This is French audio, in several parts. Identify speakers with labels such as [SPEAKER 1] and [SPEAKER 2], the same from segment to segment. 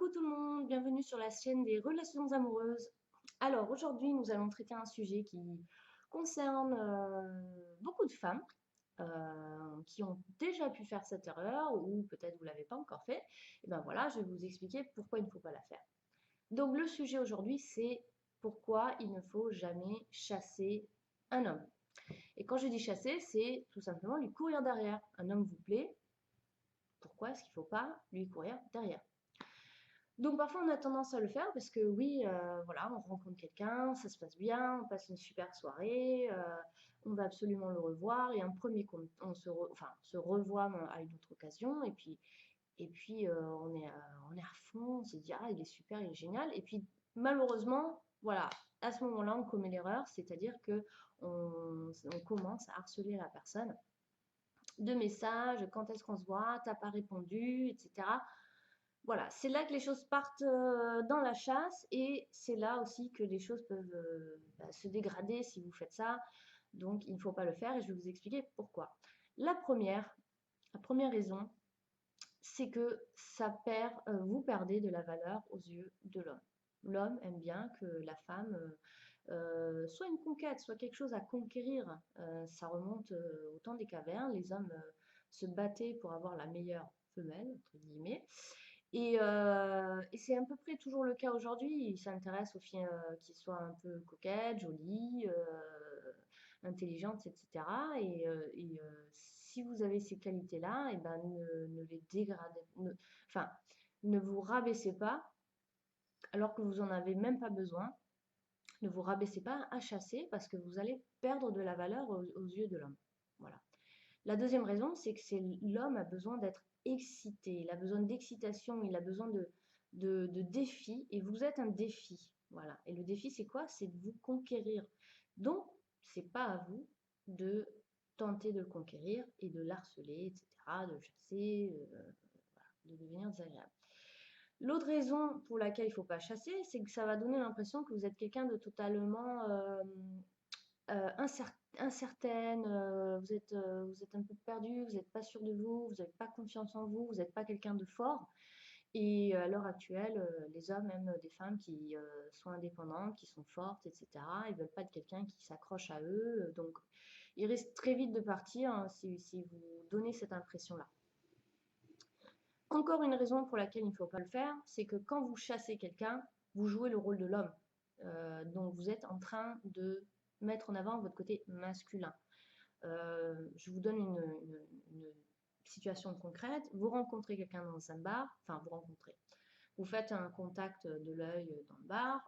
[SPEAKER 1] Coucou tout le monde, bienvenue sur la chaîne des relations amoureuses. Alors aujourd'hui nous allons traiter un sujet qui concerne beaucoup de femmes qui ont déjà pu faire cette erreur ou peut-être vous ne l'avez pas encore fait. Et ben voilà, je vais vous expliquer pourquoi il ne faut pas la faire. Donc le sujet aujourd'hui c'est pourquoi il ne faut jamais chasser un homme. Et quand je dis chasser, c'est tout simplement lui courir derrière. Un homme vous plaît, pourquoi est-ce qu'il ne faut pas lui courir derrière? Donc parfois on a tendance à le faire parce que oui, voilà, on rencontre quelqu'un, ça se passe bien, on passe une super soirée, on va absolument le revoir et un premier con on se revoit à une autre occasion et puis on est à fond, on se dit: «Ah il est super, il est génial» et puis malheureusement, voilà, à ce moment-là, on commet l'erreur, c'est-à-dire qu'on commence à harceler la personne de messages: «Quand est-ce qu'on se voit? Tu pas répondu» et cetera. Voilà, c'est là que les choses partent dans la chasse et c'est là aussi que les choses peuvent se dégrader si vous faites ça. Donc, il ne faut pas le faire et je vais vous expliquer pourquoi. La première, la première raison, c'est que vous perdez de la valeur aux yeux de l'homme. L'homme aime bien que la femme soit une conquête, soit quelque chose à conquérir. Ça remonte au temps des cavernes. Les hommes se battaient pour avoir la meilleure femelle, entre guillemets. Et c'est à peu près toujours le cas aujourd'hui. Ils s'intéressent aux filles qui soient un peu coquettes, jolies, intelligentes, etc. Si vous avez ces qualités-là, et ben ne les dégradez, enfin, ne vous rabaissez pas alors que vous en avez même pas besoin. Ne vous rabaissez pas à chasser parce que vous allez perdre de la valeur aux yeux de l'homme. Voilà. La deuxième raison, c'est que l'homme a besoin d'être excité, il a besoin d'excitation, il a besoin de défis, et vous êtes un défi. Voilà. Et le défi, c'est quoi? C'est de vous conquérir. Donc, c'est pas à vous de tenter de le conquérir et de l'harceler, etc., de le chasser, voilà, de devenir désagréable. L'autre raison pour laquelle il ne faut pas chasser, c'est que ça va donner l'impression que vous êtes quelqu'un de totalement incertaine, vous êtes un peu perdu, vous n'êtes pas sûr de vous, vous n'avez pas confiance en vous, vous n'êtes pas quelqu'un de fort. Et à l'heure actuelle, les hommes aiment des femmes qui sont indépendantes, qui sont fortes, etc. Ils ne veulent pas de quelqu'un qui s'accroche à eux. Donc, ils risquent très vite de partir hein, si vous donnez cette impression-là. Encore une raison pour laquelle il ne faut pas le faire, c'est que quand vous chassez quelqu'un, vous jouez le rôle de l'homme. Donc vous êtes en train de mettre en avant votre côté masculin. Je vous donne une situation concrète. Vous rencontrez quelqu'un dans un bar, enfin vous rencontrez. Vous faites un contact de l'œil dans le bar.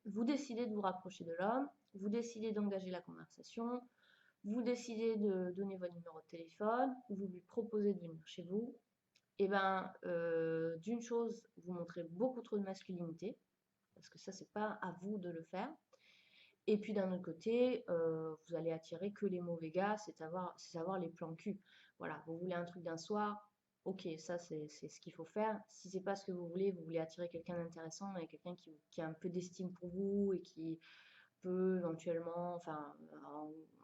[SPEAKER 1] Vous décidez de vous rapprocher de l'homme. Vous décidez d'engager la conversation. Vous décidez de donner votre numéro de téléphone. Vous lui proposez de venir chez vous. Et ben, d'une chose, vous montrez beaucoup trop de masculinité, parce que ça, c'est pas à vous de le faire. Et puis d'un autre côté, vous allez attirer que les mauvais gars, c'est savoir les plans cul. Voilà, vous voulez un truc d'un soir, ok, ça c'est ce qu'il faut faire. Si c'est pas ce que vous voulez attirer quelqu'un d'intéressant et quelqu'un qui a un peu d'estime pour vous et qui peut éventuellement, enfin,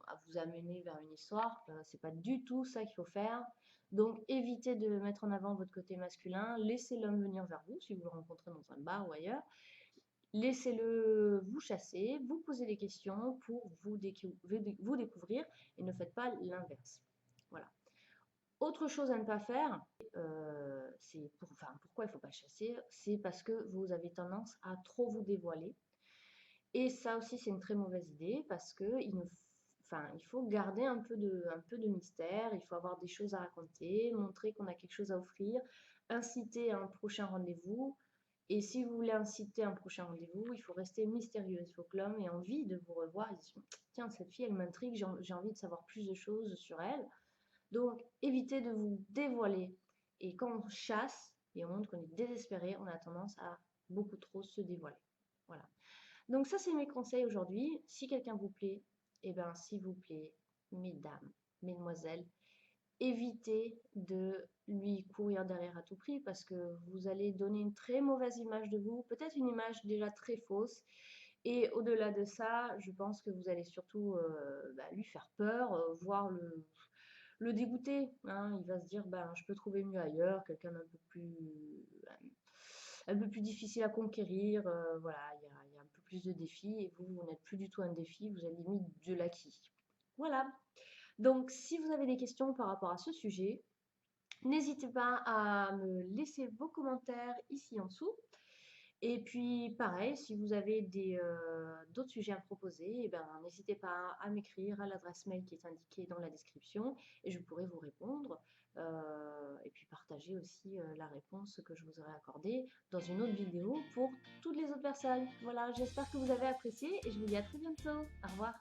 [SPEAKER 1] à vous amener vers une histoire. C'est pas du tout ça qu'il faut faire. Donc, évitez de mettre en avant votre côté masculin. Laissez l'homme venir vers vous si vous le rencontrez dans un bar ou ailleurs. Laissez-le vous chasser, vous poser des questions pour vous découvrir et ne faites pas l'inverse. Voilà. Autre chose à ne pas faire, pourquoi il ne faut pas chasser, c'est parce que vous avez tendance à trop vous dévoiler. Et ça aussi, c'est une très mauvaise idée parce que il faut garder un peu de mystère, il faut avoir des choses à raconter, montrer qu'on a quelque chose à offrir, inciter à un prochain rendez-vous. Et si vous voulez inciter à un prochain rendez-vous, il faut rester mystérieux. Il faut que l'homme ait envie de vous revoir. Il se dit, tiens, cette fille, elle m'intrigue, j'ai envie de savoir plus de choses sur elle. Donc, évitez de vous dévoiler. Et quand on chasse et on montre qu'on est désespéré, on a tendance à beaucoup trop se dévoiler. Voilà. Donc ça, c'est mes conseils aujourd'hui. Si quelqu'un vous plaît, eh bien, s'il vous plaît, mesdames, mesdemoiselles, évitez de lui courir derrière à tout prix parce que vous allez donner une très mauvaise image de vous, peut-être une image déjà très fausse. Et au-delà de ça, je pense que vous allez surtout lui faire peur, voire le dégoûter. Hein. Il va se dire, ben, je peux trouver mieux ailleurs, quelqu'un d'un peu plus un peu plus difficile à conquérir. Voilà, il y a un peu plus de défis et vous n'êtes plus du tout un défi, vous êtes limite de l'acquis. Voilà. Donc, si vous avez des questions par rapport à ce sujet, n'hésitez pas à me laisser vos commentaires ici en dessous. Et puis, pareil, si vous avez d'autres sujets à proposer, eh ben, n'hésitez pas à m'écrire à l'adresse mail qui est indiquée dans la description et je pourrai vous répondre. Et puis partager aussi la réponse que je vous aurai accordée dans une autre vidéo pour toutes les autres personnes. Voilà, j'espère que vous avez apprécié et je vous dis à très bientôt. Au revoir.